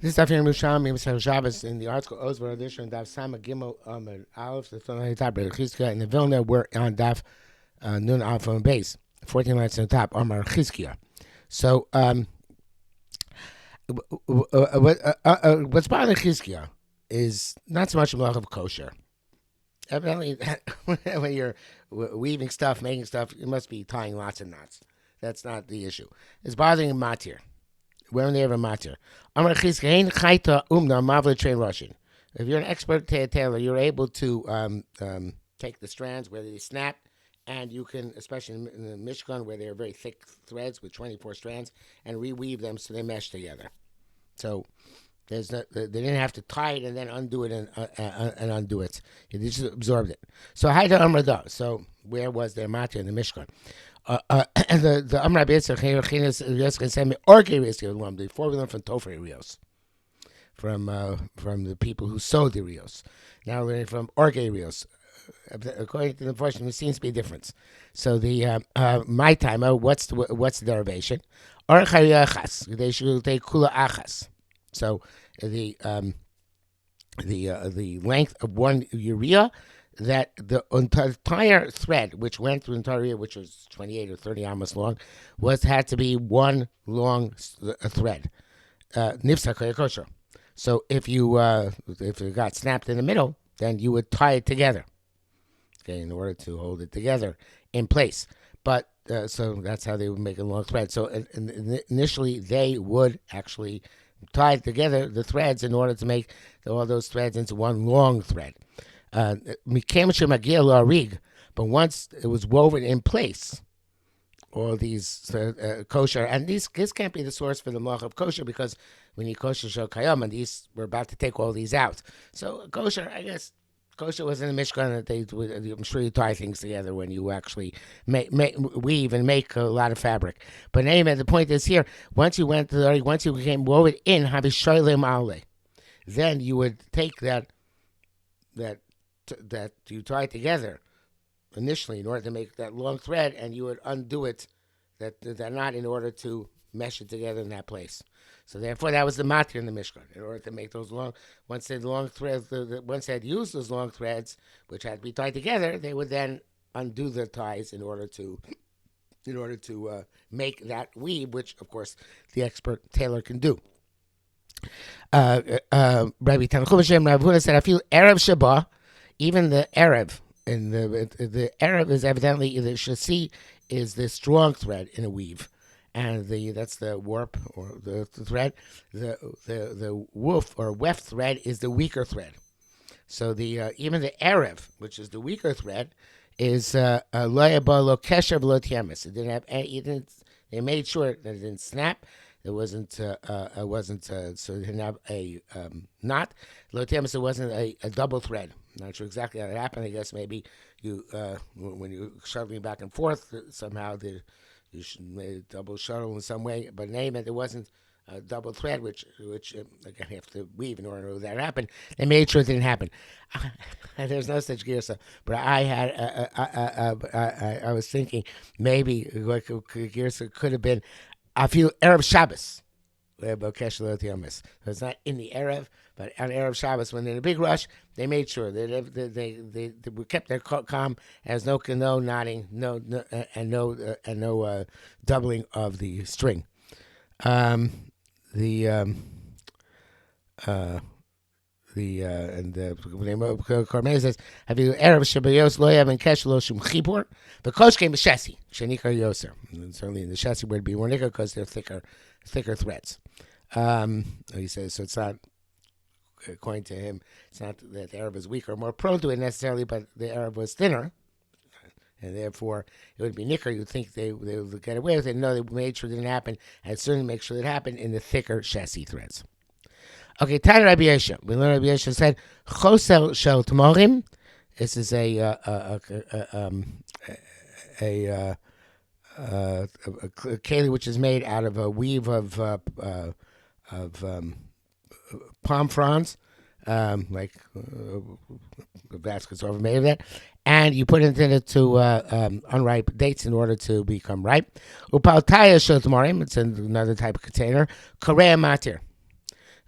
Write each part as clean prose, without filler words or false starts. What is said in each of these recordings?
This is Yerushalmi Shabbos in the article Ozbar edition Daf Sama Gimel Aleph the Chizkiah in the Vilna. We're on Daf Nun Aleph on base, 14 lines on the top. Amar Chizkiah. So what's bothering Chizkiah is not so much a lack of kosher. Evidently, when you're weaving stuff, making stuff, you must be tying lots of knots. That's not the issue. It's bothering him matir. When they have a matter. If you're an expert tailor, you're able to take the strands where they snap, and you can, especially in the Mishkan, where they're very thick threads with 24 strands, and reweave them so they mesh together. So there's no, they didn't have to tie it and then undo it and undo it. They just absorbed it. So Haida Amrada. So where was their matter in the Mishkan? And the Amra B'Yitzchak before we learn from Tofei Rios, from the people who sowed the Rios. Now we're learning from Orge Rios. According to the portion, there seems to be a difference. So the my time, what's the derivation? They should take kula achas. So the length of one urea, that the entire thread, which went through the entire year, which was 28 or 30 amos long, had to be one long thread. Nifsa kosher. So if it got snapped in the middle, then you would tie it together, okay, in order to hold it together in place. But so that's how they would make a long thread. So initially, they would actually tie together the threads in order to make all those threads into one long thread. But once it was woven in place, all these kosher, and this can't be the source for the malach of kosher, because we need kosher shel kayam, and we're about to take all these out. So kosher, I guess, kosher was in the Mishkan that I'm sure you tie things together when you actually weave and make a lot of fabric. But anyway, the point is here: once you became woven in habisholim ale, then you would take that you tie together initially in order to make that long thread, and you would undo it, that knot, in order to mesh it together in that place. So therefore, that was the matir in the Mishkan. In order to make those once they had used those long threads, which had to be tied together, they would then undo the ties in order to make that weave, which of course the expert tailor can do. Rabbi Tanchum Hashem Rav Huna said, "I feel Erev Shabbat." Even the Erev, and the Erev is evidently, the Shasi is the strong thread in a weave, and that's the warp or the thread. The woof or weft thread is the weaker thread. So even the Erev, which is the weaker thread, is lo kesher v'lo tiemis. It didn't have they made sure that it didn't snap. It wasn't. So it didn't have a knot. Lo tiemis. It wasn't a double thread. I'm not sure exactly how that happened. I guess maybe you when you're shuttling back and forth, somehow you should make a double shuttle in some way. But in any event, it wasn't a double thread, which again, you have to weave in order for that to happen. They made sure it didn't happen. There's no such girsa, but I was thinking maybe like girsa could have been, I feel Erev Shabbos. So it's not in the Erev, but on Erev Shabbos, when they're in a big rush, they made sure that they kept their calm, as no nodding, no doubling of the string. Cormez says, "Have you Erev Shabbayos Loyav and Kesh Lo Shum Chibur? The Kosh came Shesi Shenikar Yoser. Certainly, the Shesi would be more nicker because they're thicker threads." He says, so it's not, according to him, it's not that the Arab is weaker or more prone to it necessarily, but the Arab was thinner, and therefore it would be nicker. You'd think they would get away with it. No, they made sure it didn't happen, and certainly make sure it happened in the thicker chassis threads. Okay, Tanya Rabbi Yesha. We learned Rabbi Yesha said, Chosel shel Tmorim. This is a keli which is made out of a weave of palm fronds, like baskets are made of that, and you put it into unripe dates in order to become ripe. Upaltaya shel Tmorim. It's another type of container. Korea matir.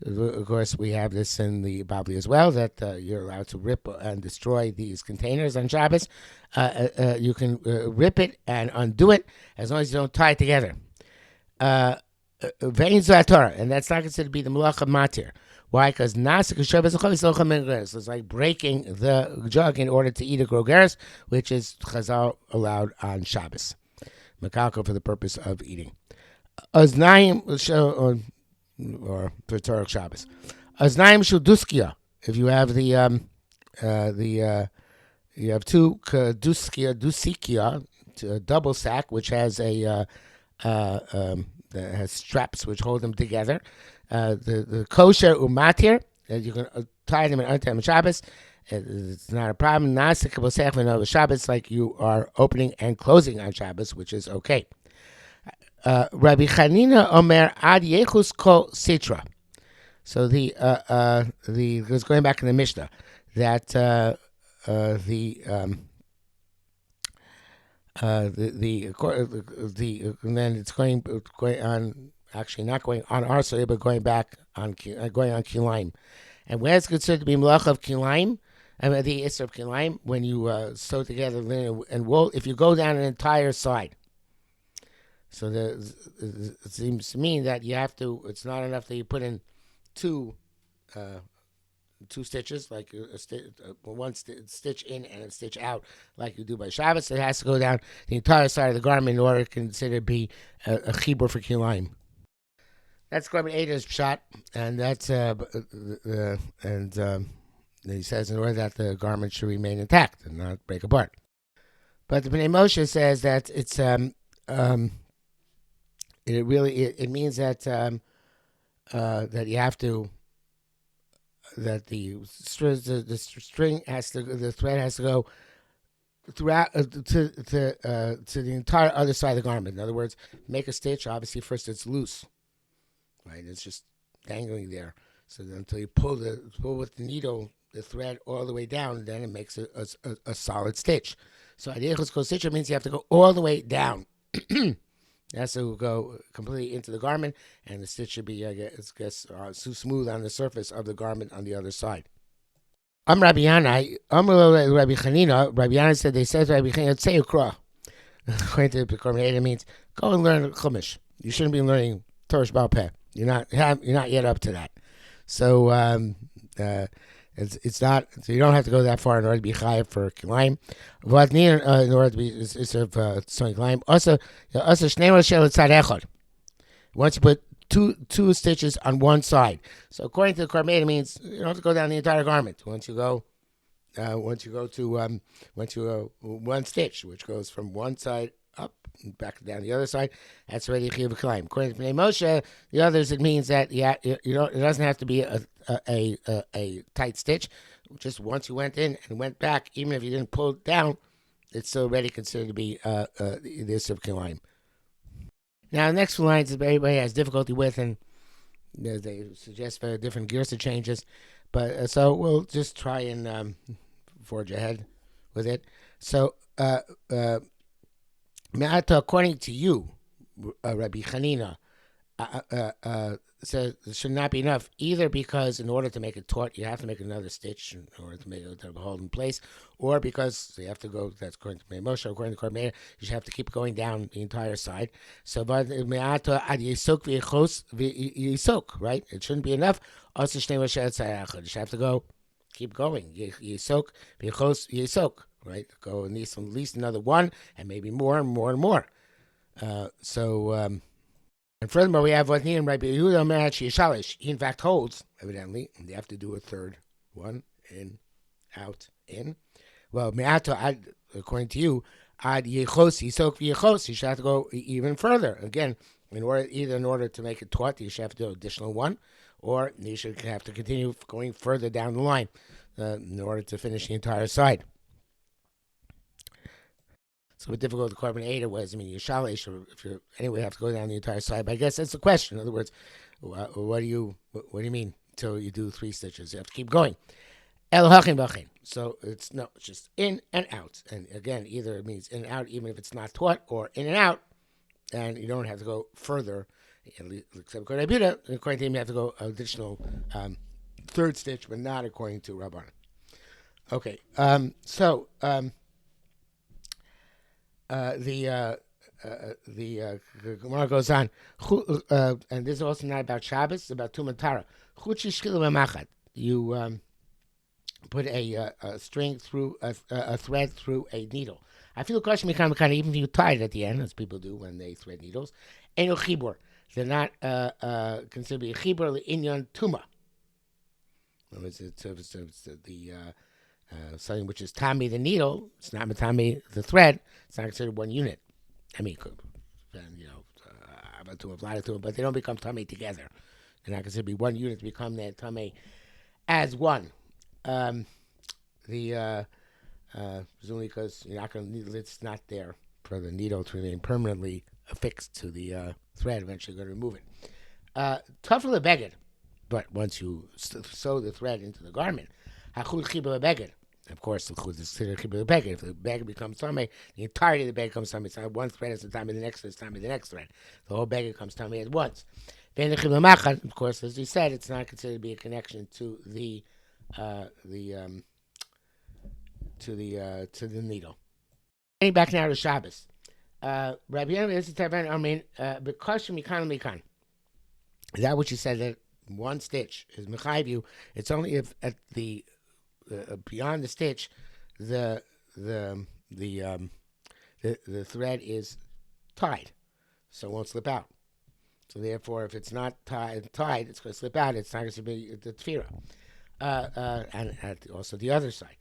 Of course, we have this in the Babli as well, that you're allowed to rip and destroy these containers on Shabbos. You can rip it and undo it as long as you don't tie it together. Vein Torah, and that's not considered to be the Malacha Matir. Why? Because so it's like breaking the jug in order to eat a grogeres, which is Chazal allowed on Shabbos. Makalko for the purpose of eating. Aznaim or for Torah Shabbos. Aznaim shuduskia. If you have you have two dusikia, a double sack, which has that has straps which hold them together. The kosher umatir, you can tie them and untie them on Shabbos. It's not a problem. Nasik Shabbos, like you are opening and closing on Shabbos, which is okay. Rabbi Chanina Omer Ad Yechus Kol Sitra. So the going back in the Mishnah that and then it's going on, actually not going on our side, but going on kilaim. And where it's considered to be malach of kilaim, the Isser of kilaim, when you sew together linen and wool, if you go down an entire side. So it seems to me that you have to. It's not enough that you put in two stitches, like one stitch in and a stitch out, like you do by Shabbos. It has to go down the entire side of the garment in order to consider to be a chibur for kilaim. That's Garment Ada's shot, and that's he says in order that the garment should remain intact and not break apart. But the Bnei Moshe says that it's it means that that you have to, that the string has to, the thread has to go throughout to the entire other side of the garment. In other words, make a stitch. Obviously, first it's loose, right? It's just dangling there. So then until you pull with the needle the thread all the way down, then it makes a solid stitch. So Adiyachos Kol Sitra means you have to go all the way down. It has to go completely into the garment, and the stitch should be, I guess, so smooth on the surface of the garment on the other side. Rabbi Chanina. Rabbi Yana said, they said Rabbi Chanina, say ukra. According to the Korban means go and learn Chumash. You shouldn't be learning Torah Sheba'al Peh. You're not yet up to that. So it's not. So you don't have to go that far in order to be chayav for kilaim. In order to be sewing kilaim. Also shnei roshel tzad echad. Once you put two stitches on one side. So according to the Korban, it means you don't have to go down the entire garment. Once you go to one stitch, which goes from one side up and back down the other side, that's already chiyuv kilaim. According to Bnei Moshe, the others, it means that it doesn't have to be a tight stitch. Just once you went in and went back, even if you didn't pull it down, it's still already considered to be this of kilaim. Now, the next few lines that everybody has difficulty with, and they suggest different gears changes, but so we'll just try and forge ahead with it. So, according to you, Rabbi Chanina, says it should not be enough, either because in order to make it taut, you have to make another stitch in order to make it to hold in place, or because you have to go, that's according to Moshe, according to Korban, you should have to keep going down the entire side. So, but right? It shouldn't be enough. You should have to go, keep going. Yisok, right? Go at least another one, and maybe more and more and more. And furthermore, we have what Rabbi Yehuda Merach Yishalish. He in fact holds, evidently, and they have to do a third one, in, out, in. Well, Me'ato, according to you, Ad Yechos, Yisok Yechos, you should have to go even further. Again, in order to make it taut, you should have to do an additional one, or you should have to continue going further down the line in order to finish the entire side. So what difficult the Korban Eder was, Yishalish, or if you anyway have to go down the entire side. But I guess that's the question. In other words, what do you mean until you do 3 stitches? You have to keep going. El hachin b'achin. So it's just in and out. And again, either it means in and out, even if it's not taut, or in and out, and you don't have to go further Except according to Rabbi Yehuda, according to him, you have to go additional third stitch, but not according to Rabban. Okay, the Gemara goes on, and this is also not about Shabbos, it's about Tumatara. You put a string through a thread through a needle. I feel question even if you tie it at the end, as people do when they thread needles. Eno chibur. They're not considered to be a chibur inyan tuma. It's the something which is tami the needle. It's not tami the thread. It's not considered one unit. I mean, about to apply to it, but they don't become tummy together. They're not considered to be one unit to become their tummy as one. Presumably because you're not going to, it's not there for the needle to remain permanently affixed to the thread. Eventually, you're going to remove it. Tougher beged, but once you sew the thread into the garment, hachul chibur beged. Of course, the chud is considered chibur beged. If the beged becomes tummy, the entirety of the beged becomes tummy. It's not one thread at the time of the next thread, it's time of the next thread. The whole beged becomes tummy at once. Of course, as we said, it's not considered to be a connection to the needle. Getting back now to Shabbos. Rabbi Yehuda is the I mean, because mikan. Is that what you said, that one stitch is mechayiv you? It's only if at the beyond the stitch, the thread is tied, so it won't slip out. So therefore, if it's not tied, it's going to slip out. It's not going to be the tefira. And also the other side.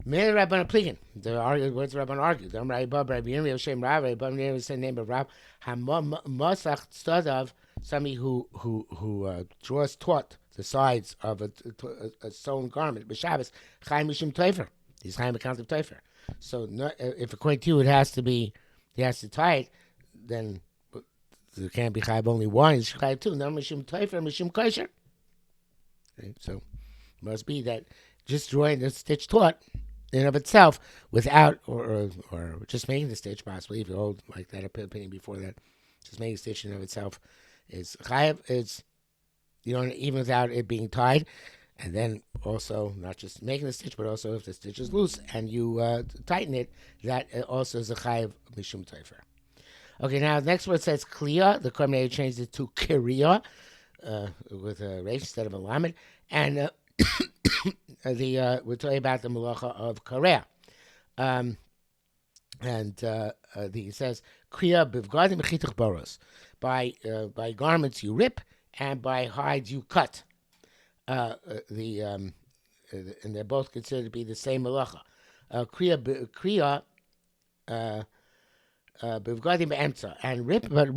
Mele Rabban Pligan. The words Rabban argued. The Rabbi Yirmiyah Shem Rav. Rabbi Yirmiyah is the name of Rav. Hamosach Stadav. Somebody who draws taut the sides of a sewn garment. B'Shabbos Chaim Mishum Teifer. He's Chaim account of Teifer. So if according to you it has to be, he has to tie it, then there can't be Chaim only one. It's Chaim two. No Mishum Teifer, Mishum Kosher. Okay, so it must be that just drawing the stitch taut in and of itself, without or just making the stitch, possibly if you hold like that opinion before that, just making the stitch in and of itself is chayav. It's even without it being tied, and then also not just making the stitch, but also if the stitch is loose and you tighten it, that also is a chayav mishum teifer. Okay, now the next word says kliya. The Korban changed it to kiriya with a resh instead of a lamed, and we're talking about the malacha of kareah. He says kriya bivgadim b'chituch boros. By garments you rip, and by hides you cut. And they're both considered to be the same malacha. Kriya bivgadim be'emtza, and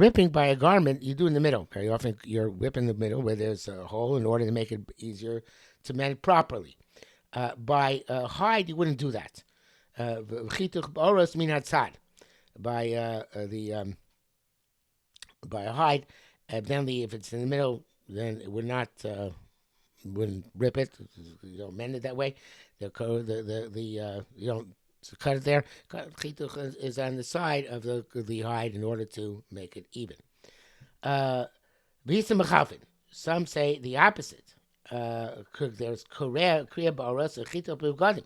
ripping by a garment you do in the middle. Very often you're whipping in the middle where there's a hole in order to make it easier to mend properly. By hide, you wouldn't do that. Chituch b'oros min hatzad. By a hide, evidently, if it's in the middle, then it would not wouldn't rip it. You don't mend it that way. You don't cut it there. Chituch is on the side of the hide in order to make it even. Some say the opposite. There's kriya ba'oros and chituch b'gadim.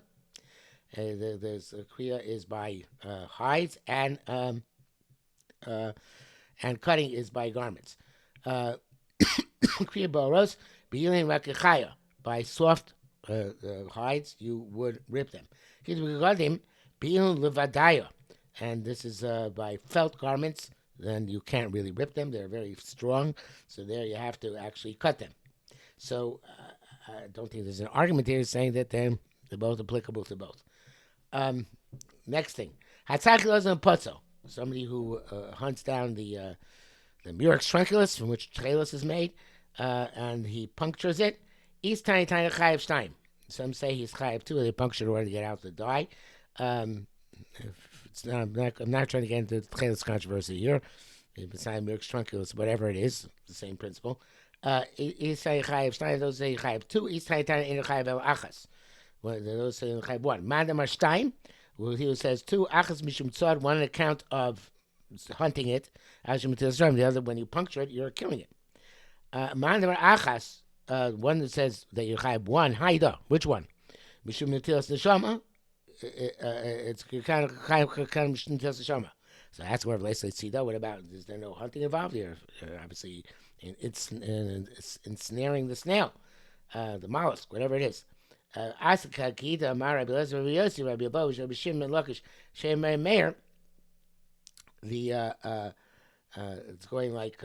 There's kriya is by hides and cutting is by garments. Kriya ba'oros b'yilin rakechaya, by soft hides you would rip them. Chituch b'gadim b'yilin levadaya, and this is by felt garments. Then you can't really rip them; they're very strong. So there you have to actually cut them. So I don't think there's an argument here saying that they're both applicable to both. Next thing, Hatzachilaz and Potzo. Somebody who hunts down the murex trunculus from which tchelos is made, and he punctures it. He's tiny chayiv shtayim. Some say he's chayiv too. They punctured in order to get out the dye. I'm not trying to get into the tchelos controversy here. Besides murex trunculus, whatever it is, the same principle. Those say chayiv two. Those say chayiv one. Madam Shtayim, he says two. Achas mishum tzad, one on account of hunting it. The other, when you puncture it, you're killing it. Mandar achas, one that says that you have one haida. Which one? Mishum netilas neshama. It's kind of netilas neshama. So that's where let's see that. What about? Is there no hunting involved here? Obviously, it's ensnaring the snail, the mollusk, whatever it is. Asaka kita amar Rabbi Elazar Rabbi Yossi Rabbi Abahush Rabbi Shimon Lakish Shem Meir. The it's going like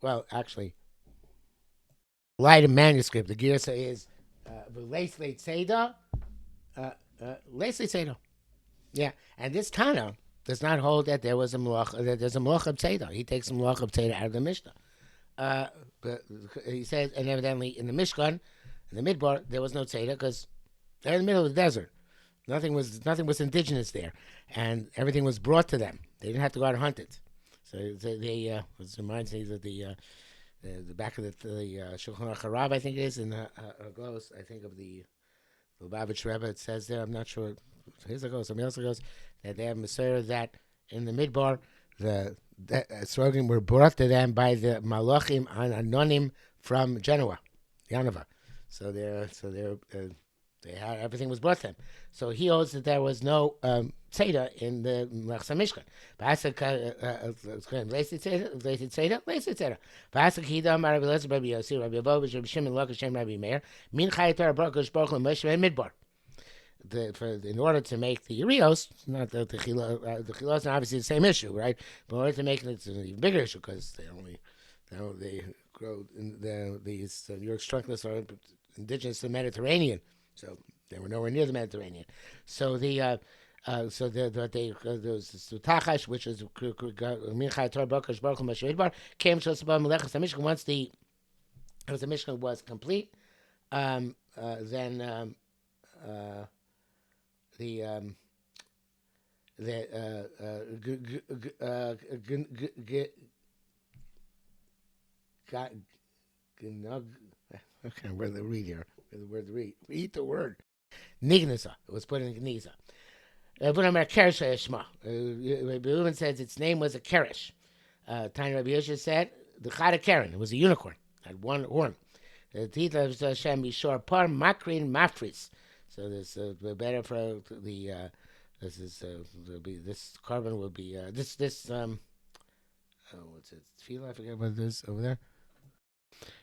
well, actually, light of manuscript. The girsa is Leis Leit Seda, Leis Leit Seda. Yeah, and this Tana does not hold that there was a malach, that there's a malach of Teda. He takes a malach of Teda out of the Mishnah. But he says, and evidently in the Mishkan, in the Midbar, there was no Teda because they're in the middle of the desert. Nothing was indigenous there, and everything was brought to them. They didn't have to go out and hunt it. So they it reminds me of the back of the Shulchan Aruch Harav, I think it is, in the Agos, I think of the Lubavitch Rebbe. It says there, I'm not sure. Here's Agos, somebody else goes that they have Messiah that in the Midbar the Srogim were brought to them by the Malachim and Anonim from Genoa, Yanova. So they had everything was brought to them. So he holds that there was no Seder in the Mechsa Mishkan. In order to make the Urios, not the Chilos, are obviously the same issue, right? But in order to make it, it's an even bigger issue because they grow in these New York structures are indigenous to the Mediterranean, so they were nowhere near the Mediterranean. So there was Tachash, which is Minchai Torah Baruch Baruch Mashvidbar, came to us about Melechus Hamishkan. Once the Mishkan was complete, then okay, where the read here? Where the read? Read the word. Nignisa. It was put in Gniza. Rabbi Reuven says its name was a keresh. Tiny Rabbi Yosha said the Chada Karen. It was a unicorn. Had one horn. The teeth of Hashem Yishor Par Makrin Mafris. So this better for the this carbon will be what's it? Tefillah, I forget what it is over there.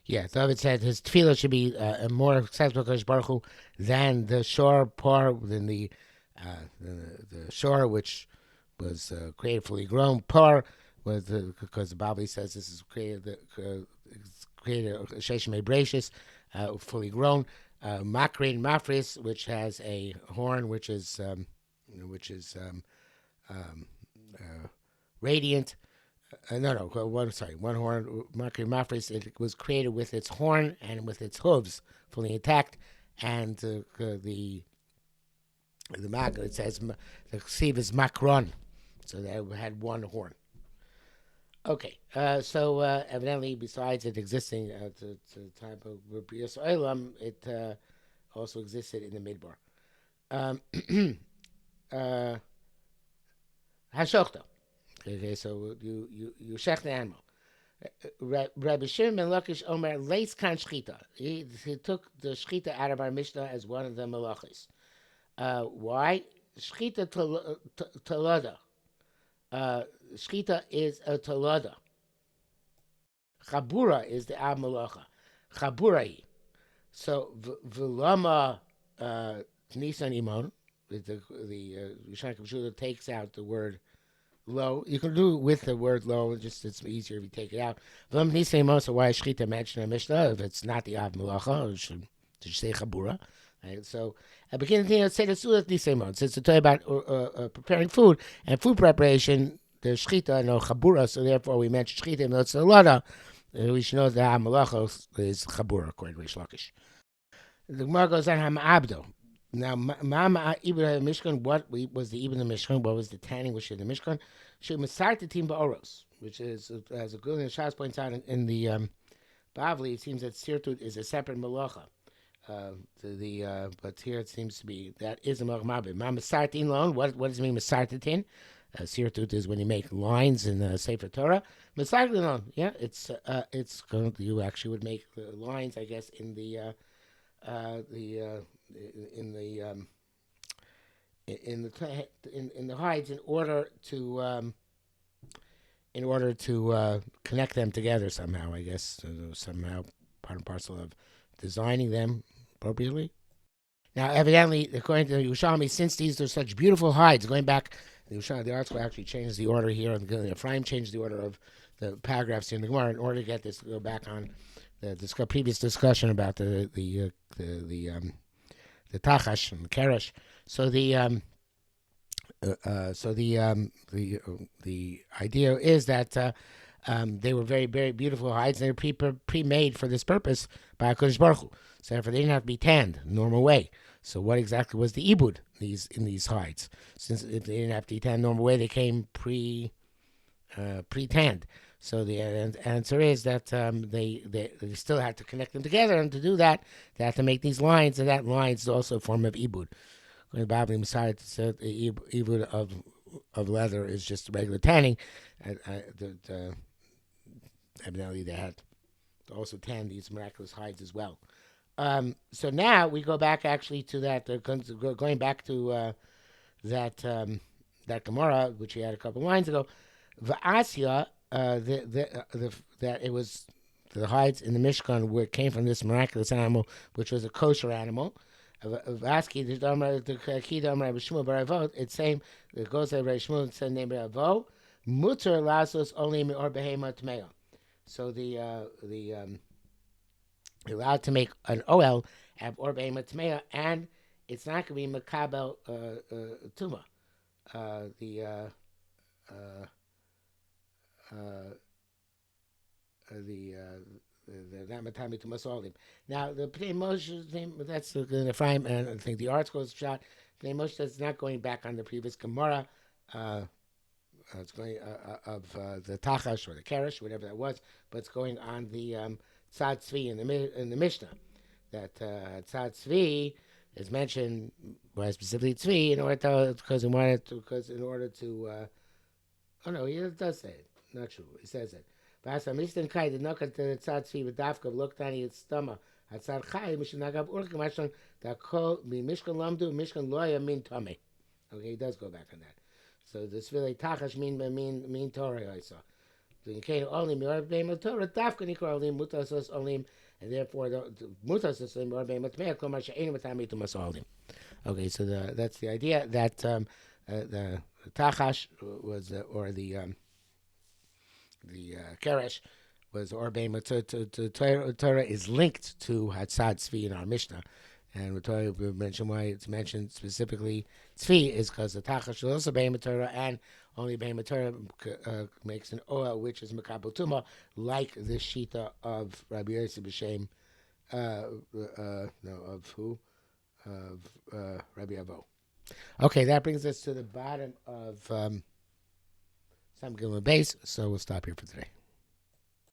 Yeah, David said his tefillah should be more acceptable to Baruch Hu than the shore par, than the shore which was created fully grown. Par was because the Bible says this is created Sheshim Ebrachis, fully grown. Makrin Mafris, which has a horn which is radiant. One horn. Makrin Mafris. It was created with its horn and with its hooves fully intact, and the mak, it says the ksiv is makron, so they had one horn. Okay, so evidently, besides it existing at the time of Rabbi Yisrael, it also existed in the Midbar. Hashokta. Okay, so you shech the animal. Rabbi Shimon ben Lakish Omer leis kan shchita. He took the shchita out of our Mishnah as one of the malachis. Why? Shchita talada. Shchita is a talada. Chabura is the ab malacha. Chaburai. So v'lama nisan imon. The Yerushalmi Shabbos takes out the word lo. You can do it with the word lo. Just it's easier if you take it out. V'lam nisan imon. So why is shchita mentioned in Mishnah if it's not the ab malacha? Should you say chabura? Right, so at the beginning, let's say the sulat nisan imon. Since it's talking about preparing food and food preparation, there's shchita, no chabura. So therefore, we mentioned shchita and it's a lada. We should know that ab malacha is chabura according to Reish Lakish. The Gemara goes on hamabdo. Now, Mama Ibn Mishkan, what was the Ibn Mishkan? What was the tanning which is the Mishkan? She Masarta Tim Ba'oros, which is, as a good Shas points out in the Bavli, it seems that Sirtut is a separate malacha. But here it seems to be that is a malacha. Masartin loan. What does it mean Masartin? Sirtut is when you make lines in the Sefer Torah. Misaglin, yeah, it's going. You actually would make the lines, I guess, in the hides in order to connect them together somehow. I guess somehow part and parcel of designing them appropriately. Now, evidently, according to Yerushalmi, since these are such beautiful hides, going back, the article actually changed the order here, and Ephraim changed the order of the paragraphs here in the Gemara in order to get this to go back on the previous discussion about the tachash and the keresh. So the idea is that they were very, very beautiful hides, and they were pre-made for this purpose by HaKadosh Baruch Hu. So therefore, they didn't have to be tanned the normal way. So what exactly was the ibud in these hides? Since if they didn't have to be tanned the normal way, they came pre-tanned. So the answer is that they still had to connect them together, and to do that, they had to make these lines, and that line is also a form of ibud. When the Babylon decided to say the ibud of leather is just regular tanning, evidently they had to also tan these miraculous hides as well. So now we go back actually to that, going back to that Gemara, which we had a couple lines ago. V'asya, that it was the hides in the Mishkan where it came from this miraculous animal, which was a kosher animal. Vaski, it's saying it goes to Reish Shmuel and said name Avo, mutar lasos only or behema tmeo. So the allowed to make an oel at or behema tmea, and it's not going to be makabel tuma. That matami to masolim. Now the Pnei Moshe thing, that's the Ephraim, and I think the article is shot. Pnei Moshe is not going back on the previous Gemara. It's going of the Tachash or the Keresh, whatever that was, but it's going on the Tzad Tzvi in the Mishnah. That Tzad Tzvi is mentioned by specifically Tzvi in order to oh no, he does say it. Not true. He says it. Vasa Mishnah Kai did not consider Tzad Tzvi with Dafka looked on its stomach. At Tzad Chai Mishnah Nagav Urkim Mashon that call me Mishkan Lamdu Mishkan Loya Min Tame. Okay, he does go back on that. So this really Tachash mean Torah I saw. So you can't only Mior Beim Torah Dafka Nikor Olim Mutasos Olim, and therefore the Mutasos Olim Mior Beim Tmei Kol Masha Ein Matami to Masolim. Okay, so that's the idea that the Tachash was or the Keresh was or Beim Torah is linked to Hatzad Tzvi in our Mishnah. And we mentioned why it's mentioned specifically Tzvi is because the Tachash is also Behem Torah, and only Behem Torah makes an oil which is Makabel Tuma, like the Shita of Rabbi Yossi B'Shem, Rabbi Avo. Okay, that brings us to the bottom of Sam Gilman Base, so we'll stop here for today.